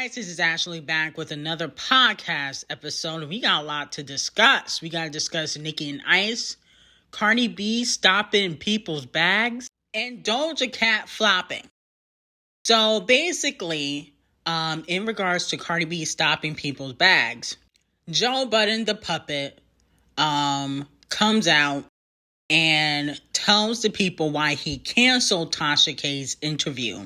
guys, this is Ashley back with another podcast episode. We got a lot to discuss. We got to discuss Nicki and Ice, Cardi B stopping people's bags, and Doja Cat flopping. So basically, in regards to Cardi B stopping people's bags, Joe Budden, the puppet, comes out and tells the people why he canceled Tasha K's interview.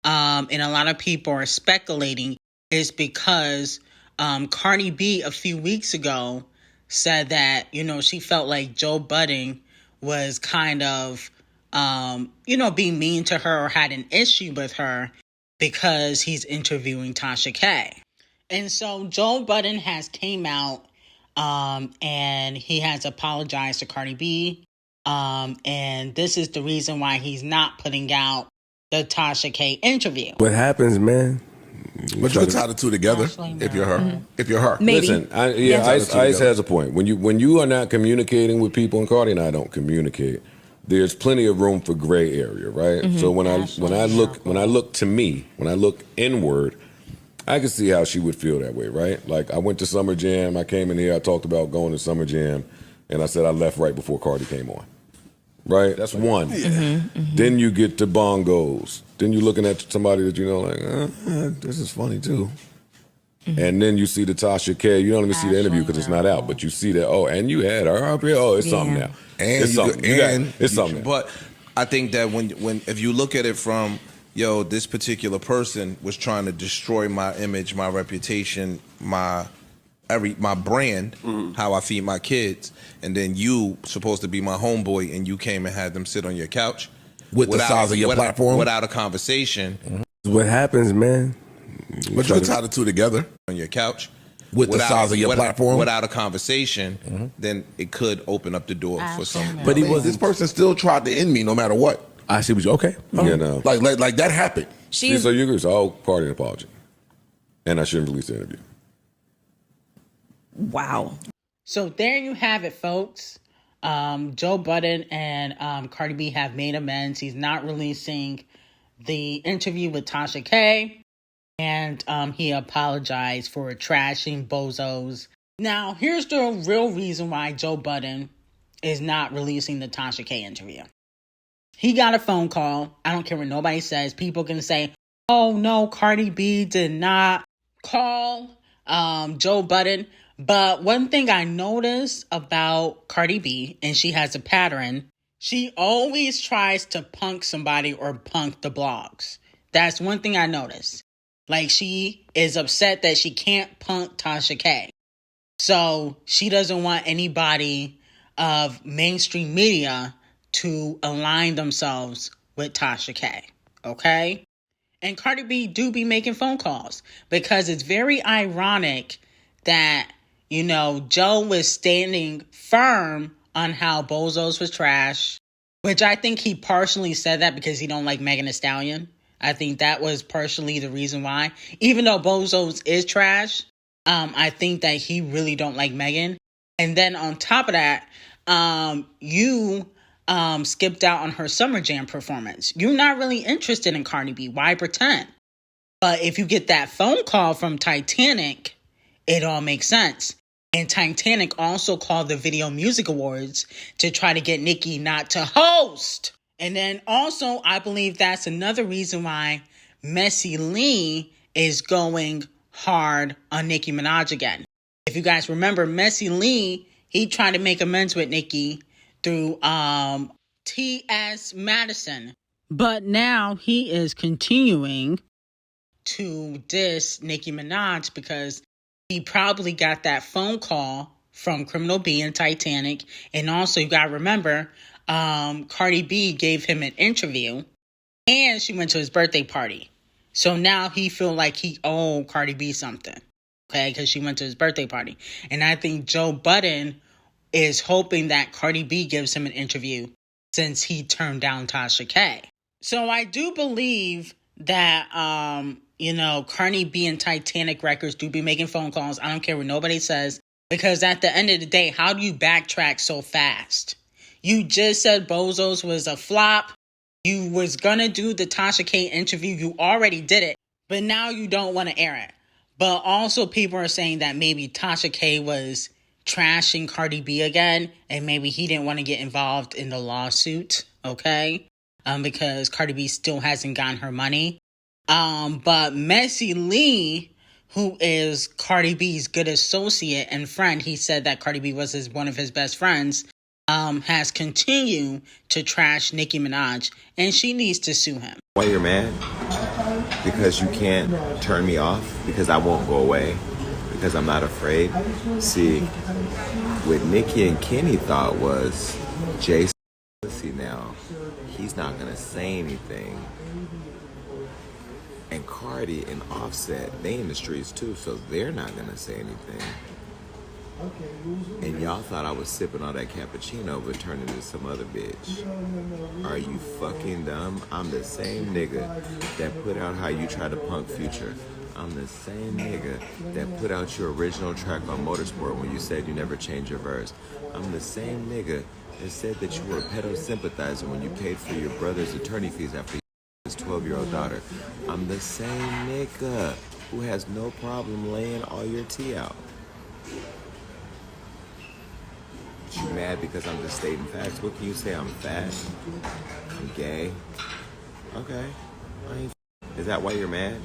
And a lot of people are speculating is because Cardi B a few weeks ago said that, she felt like Joe Budden was kind of, being mean to her or had an issue with her because he's interviewing Tasha K. And so Joe Budden has came out and he has apologized to Cardi B. And this is the reason why he's not putting out the Tasha K interview. What happens, man? But you tie the two together if you're her. Mm-hmm. If you're her. Maybe. Listen, Ice has a point. When you are not communicating with people, and Cardi and I don't communicate, there's plenty of room for gray area, right? Mm-hmm. So when I look inward, I can see how she would feel that way, right? Like I went to Summer Jam, I came in here, I talked about going to Summer Jam, and I said I left right before Cardi came on. Right? That's one. Yeah. Mm-hmm, mm-hmm. Then you get to bongos. Then you're looking at somebody that this is funny too. Mm-hmm. And then you see the Tasha K. You don't even see the interview because it's not out, but you see that, and you had her up here. Oh, it's something now. And it's something. It's something. But I think that when if you look at it from, this particular person was trying to destroy my image, my reputation, my brand, how I feed my kids, and then you supposed to be my homeboy, and you came and had them sit on your couch with the size of your platform without a conversation. Mm-hmm. What happens, man? But you can tie the two together on your couch with the size of your platform without a conversation. Then it could open up the door for something. But this person still tried to end me no matter what. I see what you okay. Like that happened. So you agree? So I'll Cardi an apology, and I shouldn't release the interview. Wow. So there you have it, folks. Joe Budden and Cardi B have made amends. He's not releasing the interview with Tasha K. And he apologized for trashing bozos. Now, here's the real reason why Joe Budden is not releasing the Tasha K interview. He got a phone call. I don't care what nobody says. People can say, oh, no, Cardi B did not call Joe Budden. But one thing I noticed about Cardi B, and she has a pattern, she always tries to punk somebody or punk the blogs. That's one thing I noticed. Like, she is upset that she can't punk Tasha K. So she doesn't want anybody of mainstream media to align themselves with Tasha K. Okay? And Cardi B do be making phone calls because it's very ironic that Joe was standing firm on how Bozos was trash, which I think he partially said that because he don't like Megan Thee Stallion. I think that was partially the reason why. Even though Bozos is trash, I think that he really don't like Megan. And then on top of that, you skipped out on her Summer Jam performance. You're not really interested in Cardi B. Why pretend? But if you get that phone call from Titanic, it all makes sense. And Titanic also called the Video Music Awards to try to get Nicki not to host. And then also, I believe that's another reason why Mesi Lee is going hard on Nicki Minaj again. If you guys remember, Mesi Lee, he tried to make amends with Nicki through T.S. Madison. But now he is continuing to diss Nicki Minaj because he probably got that phone call from Criminal B and Titanic. And also, you got to remember, Cardi B gave him an interview and she went to his birthday party. So now he feel like he owed Cardi B something, okay, because she went to his birthday party. And I think Joe Budden is hoping that Cardi B gives him an interview since he turned down Tasha K. So I do believe that, Cardi B and Titanic Records do be making phone calls. I don't care what nobody says, because at the end of the day, how do you backtrack so fast? You just said Bozos was a flop. You was going to do the Tasha K interview. You already did it. but now you don't want to air it. But also people are saying that maybe Tasha K was trashing Cardi B again, and maybe he didn't want to get involved in the lawsuit, okay? Because Cardi B still hasn't gotten her money. But Mesi Lee, who is Cardi B's good associate and friend, he said that Cardi B was one of his best friends, has continued to trash Nicki Minaj, and she needs to sue him. Why you're mad? Because you can't turn me off, because I won't go away, because I'm not afraid. See, what Nicki and Kenny thought was Jason. See now, he's not gonna say anything. And Cardi and Offset, they in the streets too, so they're not gonna say anything. And y'all thought I was sipping all that cappuccino but turning into some other bitch. Are you fucking dumb? I'm the same nigga that put out How You Try to Punk Future. I'm the same nigga that put out your original track on Motorsport when you said you never changed your verse. I'm the same nigga that said that you were a pedo sympathizer when you paid for your brother's attorney fees after his 12-year-old daughter. I'm the same nigga who has no problem laying all your tea out. You mad because I'm just stating facts? What can you say? I'm fat? I'm gay? Okay. Is that why you're mad?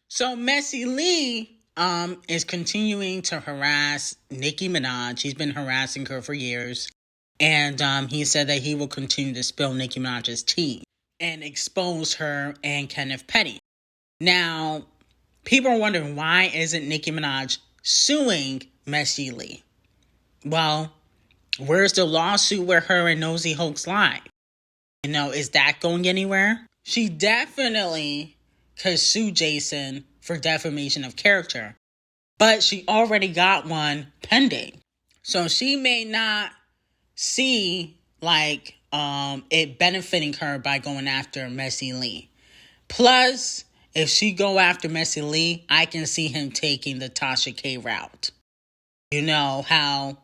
So Mesi Lee is continuing to harass Nicki Minaj. He's been harassing her for years. And he said that he will continue to spill Nicki Minaj's tea and expose her and Kenneth Petty. Now, people are wondering, why isn't Nicki Minaj suing Mesi Lee? Well, where's the lawsuit where her and Nosy Hoax lied? You know, is that going anywhere? She definitely could sue Jason for defamation of character, but she already got one pending. So she may not see like it benefiting her by going after Mesi Lee. Plus, if she go after Mesi Lee, I can see him taking the Tasha K route. You know how,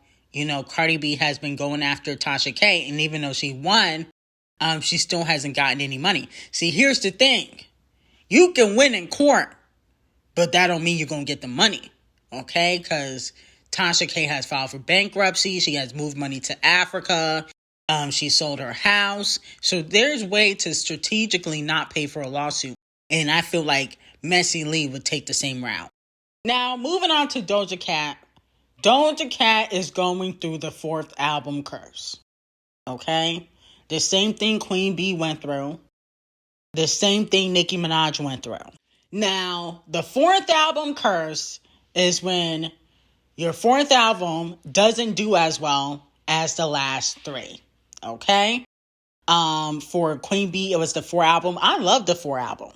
Cardi B has been going after Tasha K, and even though she won, she still hasn't gotten any money. See, here's the thing. You can win in court, but that don't mean you're going to get the money, okay? Because Tasha K has filed for bankruptcy. She has moved money to Africa. She sold her house. So there's way to strategically not pay for a lawsuit. And I feel like Mesi Lee would take the same route. Now, moving on to Doja Cat. Doja Cat is going through the 4th album curse. Okay? The same thing Queen Bee went through. The same thing Nicki Minaj went through. Now, the 4th album curse is when your 4th album doesn't do as well as the last 3. Okay? For Queen Bee, it was the 4th album. I love the 4th album.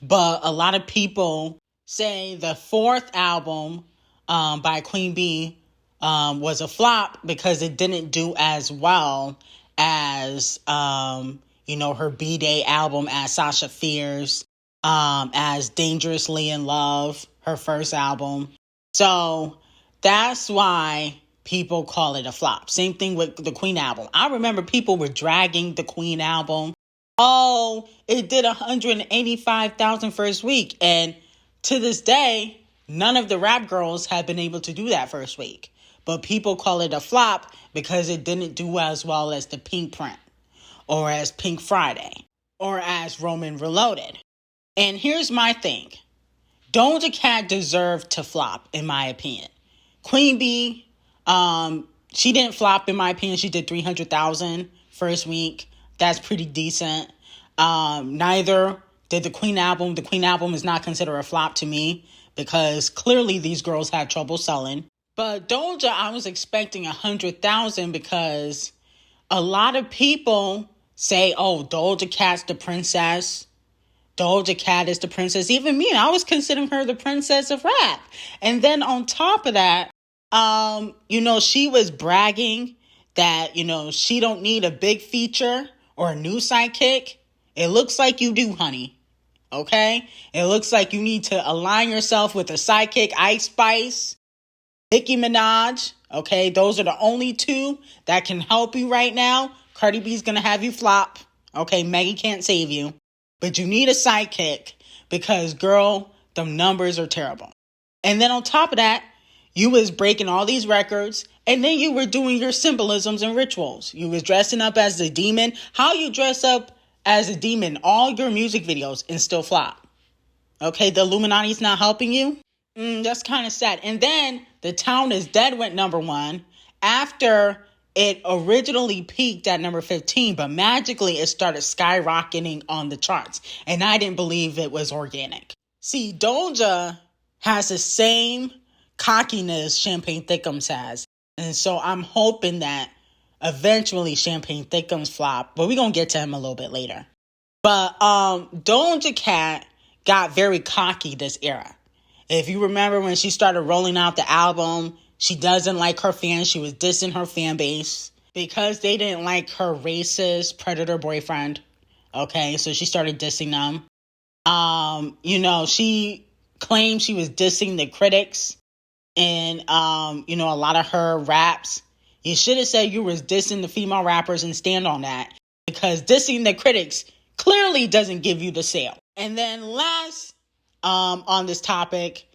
But a lot of people say the 4th album by Queen Bee was a flop because it didn't do as well as, her B-Day album, as Sasha Fierce, as Dangerously in Love, her first album. So that's why people call it a flop. Same thing with the Queen album. I remember people were dragging the Queen album. Oh, it did 185,000 first week. And to this day, none of the rap girls have been able to do that first week. But people call it a flop because it didn't do as well as the Pink Print, or as Pink Friday, or as Roman Reloaded. And here's my thing. Doja Cat deserved to flop, in my opinion. Queen Bee, she didn't flop, in my opinion. She did 300,000 first week. That's pretty decent. Neither did the Queen album. The Queen album is not considered a flop to me because clearly these girls had trouble selling. But Doja, I was expecting 100,000 because a lot of people say, oh, Doja Cat's the princess. Doja Cat is the princess. Even me, I was considering her the princess of rap. And then on top of that, she was bragging that, she don't need a big feature or a new sidekick. It looks like you do, honey. Okay? It looks like you need to align yourself with a sidekick, Ice Spice, Nicki Minaj. Okay? Those are the only 2 that can help you right now. Cardi B's gonna have you flop. Okay? Maggie can't save you. But you need a sidekick. because, girl, the numbers are terrible. And then on top of that, you was breaking all these records, and then you were doing your symbolisms and rituals. You was dressing up as the demon. How you dress up as a demon, all your music videos, and still flop? Okay, the Illuminati's not helping you? That's kind of sad. And then The Town Is Dead went number 1 after it originally peaked at number 15, but magically it started skyrocketing on the charts. And I didn't believe it was organic. See, Doja has the same cockiness Champagne Thickums has. And so I'm hoping that eventually Champagne Thickums flop, but we're going to get to him a little bit later. But Doja Cat got very cocky this era. If you remember when she started rolling out the album, she doesn't like her fans. She was dissing her fan base because they didn't like her racist predator boyfriend. Okay, so she started dissing them. She claimed she was dissing the critics in, a lot of her raps. You should have said you was dissing the female rappers and stand on that, because dissing the critics clearly doesn't give you the sale. And then last, on this topic,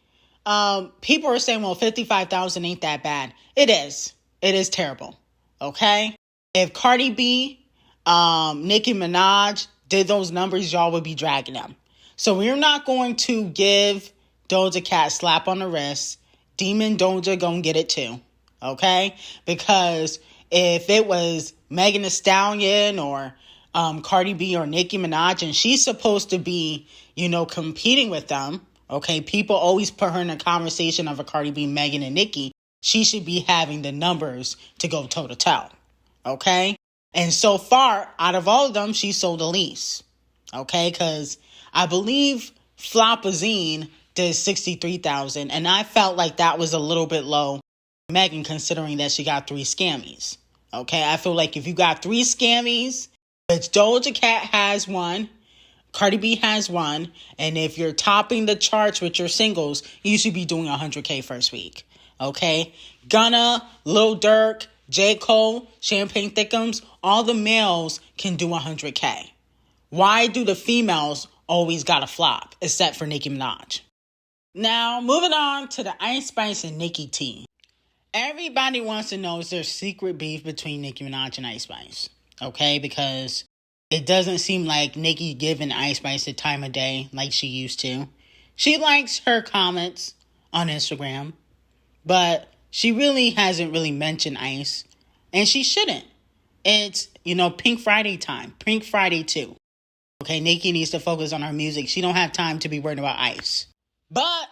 people are saying, well, 55,000 ain't that bad. It is. It is terrible. Okay? If Cardi B, Nicki Minaj did those numbers, y'all would be dragging them. So we're not going to give Doja Cat a slap on the wrist. Demon Doja gonna get it too. Okay? Because if it was Megan Thee Stallion or Cardi B or Nicki Minaj, and she's supposed to be, competing with them, okay? People always put her in a conversation of a Cardi B, Megan, and Nicki. She should be having the numbers to go toe-to-toe, okay? And so far, out of all of them, she sold the least, okay? Because I believe Flopazine did 63,000, and I felt like that was a little bit low, Megan, considering that she got 3 scammies, okay? I feel like if you got 3 scammies, which Doja Cat has 1, Cardi B has 1, and if you're topping the charts with your singles, you should be doing 100K first week, okay? Gunna, Lil Durk, J. Cole, Champagne Thickums, all the males can do 100K. Why do the females always gotta flop, except for Nicki Minaj? Now, moving on to the Ice Spice and Nicki tea. Everybody wants to know, is there secret beef between Nicki Minaj and Ice Spice? Okay, because it doesn't seem like Nicki giving Ice Spice the time of day like she used to. She likes her comments on Instagram, but she really hasn't really mentioned Ice, and she shouldn't. It's, Pink Friday time, Pink Friday 2. Okay, Nicki needs to focus on her music. She don't have time to be worried about Ice. But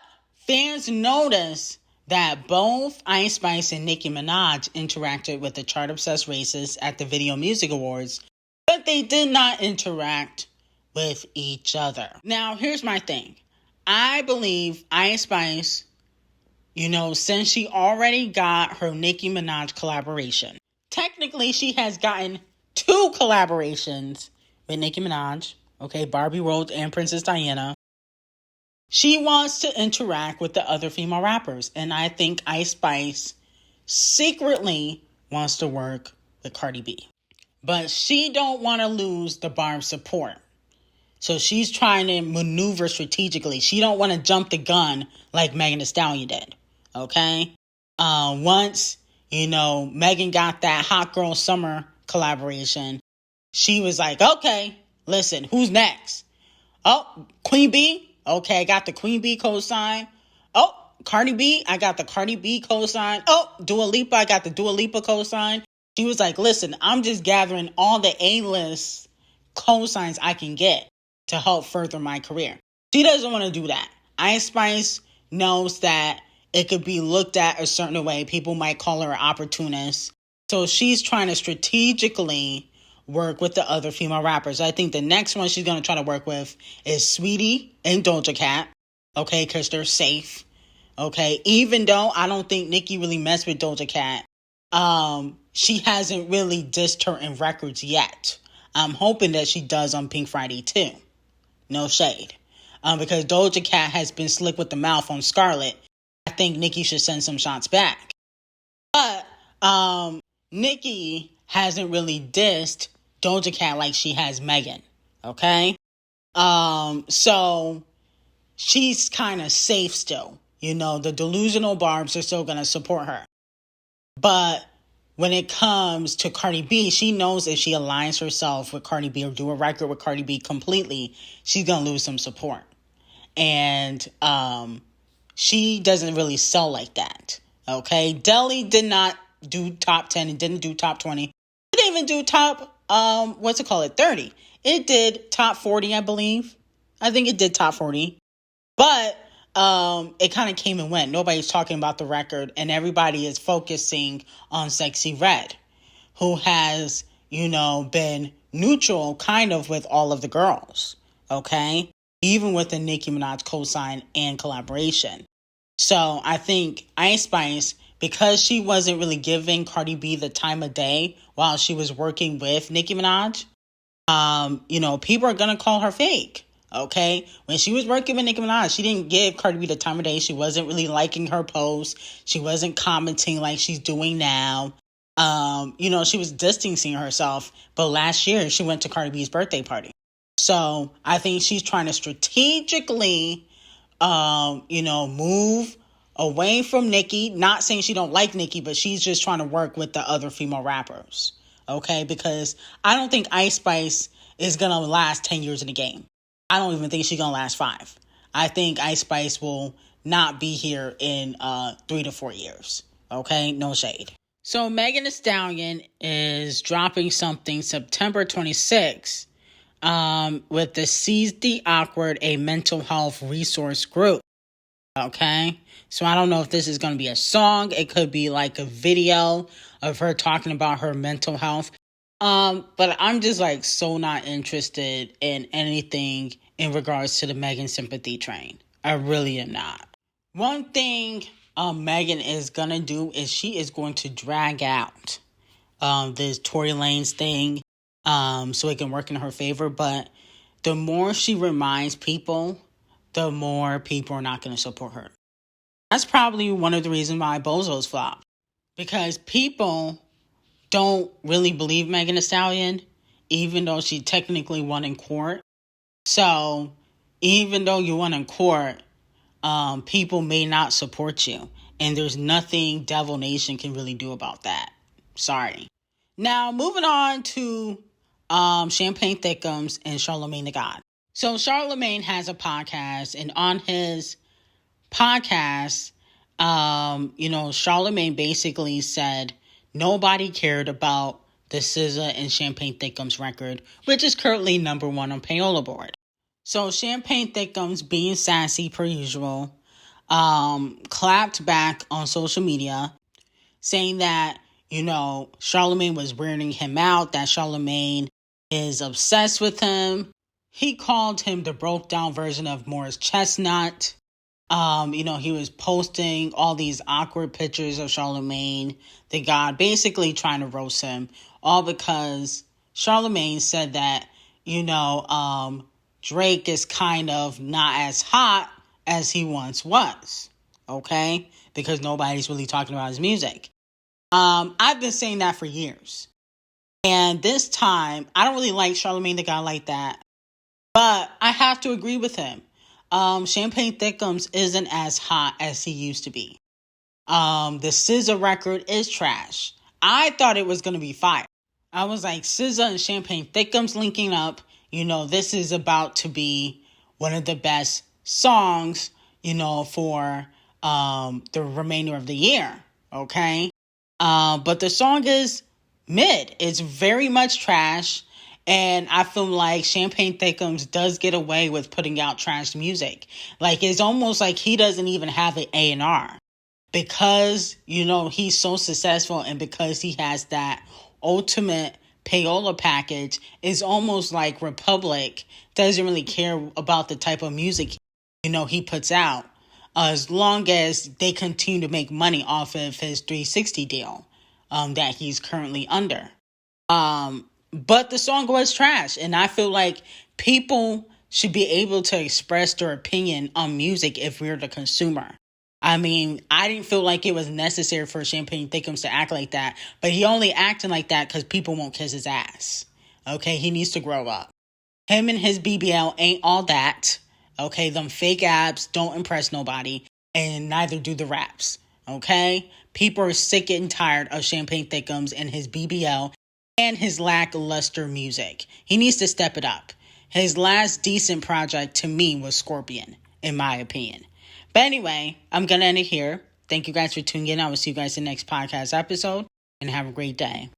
fans notice that both Ice Spice and Nicki Minaj interacted with the chart-obsessed racists at the Video Music Awards, but they did not interact with each other. Now, here's my thing. I believe Ice Spice, since she already got her Nicki Minaj collaboration, technically she has gotten 2 collaborations with Nicki Minaj, okay, Barbie World and Princess Diana. She wants to interact with the other female rappers, and I think Ice Spice secretly wants to work with Cardi B. But she don't want to lose the Barb support. So she's trying to maneuver strategically. She don't want to jump the gun like Megan Thee Stallion did, okay? Once, Megan got that Hot Girl Summer collaboration, she was like, okay, listen, who's next? Oh, Queen B? Okay, I got the Queen B cosign. Oh, Cardi B, I got the Cardi B cosign. Oh, Dua Lipa, I got the Dua Lipa cosign. She was like, listen, I'm just gathering all the A-list cosigns I can get to help further my career. She doesn't want to do that. Ice Spice knows that it could be looked at a certain way. People might call her an opportunist. So she's trying to strategically work with the other female rappers. I think the next one she's going to try to work with is Sweetie and Doja Cat. Okay, because they're safe. Okay, even though I don't think Nicki really messed with Doja Cat, she hasn't really dissed her in records yet. I'm hoping that she does on Pink Friday too. No shade. Because Doja Cat has been slick with the mouth on Scarlet. I think Nicki should send some shots back. But Nicki hasn't really dissed Doja Cat like she has Megan. Okay? So she's kind of safe still. You know, the delusional barbs are still going to support her. But when it comes to Cardi B, she knows if she aligns herself with Cardi B or do a record with Cardi B completely, she's going to lose some support. And she doesn't really sell like that. Okay? Deli did not do top 10 and didn't do top 20. It didn't even do top, 30. It did top 40, I believe. I think it did top 40. But it kind of came and went. Nobody's talking about the record, and everybody is focusing on Sexy Red, who has, you know, been neutral kind of with all of the girls, okay? Even with the Nicki Minaj co-sign and collaboration. So I think Ice Spice, because she wasn't really giving Cardi B the time of day while she was working with Nicki Minaj, you know, people are going to call her fake. Okay, when she was working with Nicki Minaj, she didn't give Cardi B the time of day. She wasn't really liking her posts. She wasn't commenting like she's doing now. You know, she was distancing herself. But last year, she went to Cardi B's birthday party. So I think she's trying to strategically, you know, move away from Nicki. Not saying she don't like Nicki, but she's just trying to work with the other female rappers. Okay, because I don't think Ice Spice is going to last 10 years in the game. I don't even think she's going to last 5. I think Ice Spice will not be here in 3 to 4 years. Okay? No shade. So Megan Thee Stallion is dropping something September 26th with the Seize the Awkward, a mental health resource group. Okay? So I don't know if this is going to be a song. It could be like a video of her talking about her mental health. But I'm just like so not interested in anything in regards to the Megan sympathy train. I really am not. One thing Megan is gonna do is she is going to drag out this Tory Lanez thing so it can work in her favor. But the more she reminds people, the more people are not going to support her. That's probably one of the reasons why Bozo's flopped. Because people don't really believe Megan Thee Stallion, even though she technically won in court. So, even though you won in court, people may not support you. And there's nothing Devil Nation can really do about that. Sorry. Now, moving on to Champagne Thickums and Charlamagne the God. So, Charlamagne has a podcast, and on his podcast, Charlamagne basically said nobody cared about the SZA and Champagne Thickums record, which is currently number 1 on Payola board. So Champagne Thickums, being sassy per usual, clapped back on social media, saying that, Charlamagne was weirding him out, that Charlamagne is obsessed with him. He called him the broke down version of Morris Chestnut. He was posting all these awkward pictures of Charlamagne the God, basically trying to roast him, all because Charlamagne said that, Drake is kind of not as hot as he once was, okay? Because nobody's really talking about his music. I've been saying that for years. And this time, I don't really like Charlamagne the God like that, but I have to agree with him. Champagne Thickums isn't as hot as he used to be. The SZA record is trash. I thought it was going to be fire. I was like, SZA and Champagne Thickums linking up. This is about to be one of the best songs, for the remainder of the year. Okay? But the song is mid. It's very much trash. And I feel like Champagne Thickums does get away with putting out trash music. Like, it's almost like he doesn't even have an A&R. Because, he's so successful and because he has that ultimate payola package, it's almost like Republic doesn't really care about the type of music, he puts out. As long as they continue to make money off of his 360 deal that he's currently under. But the song was trash. And I feel like people should be able to express their opinion on music if we're the consumer. I mean, I didn't feel like it was necessary for Champagne Thickums to act like that. But he only acting like that because people won't kiss his ass. Okay, he needs to grow up. Him and his BBL ain't all that. Okay, them fake abs don't impress nobody, and neither do the raps. Okay? People are sick and tired of Champagne Thickums and his BBL and his lackluster music. He needs to step it up. His last decent project to me was Scorpion, in my opinion. But anyway, I'm going to end it here. Thank you guys for tuning in. I will see you guys in the next podcast episode, and have a great day.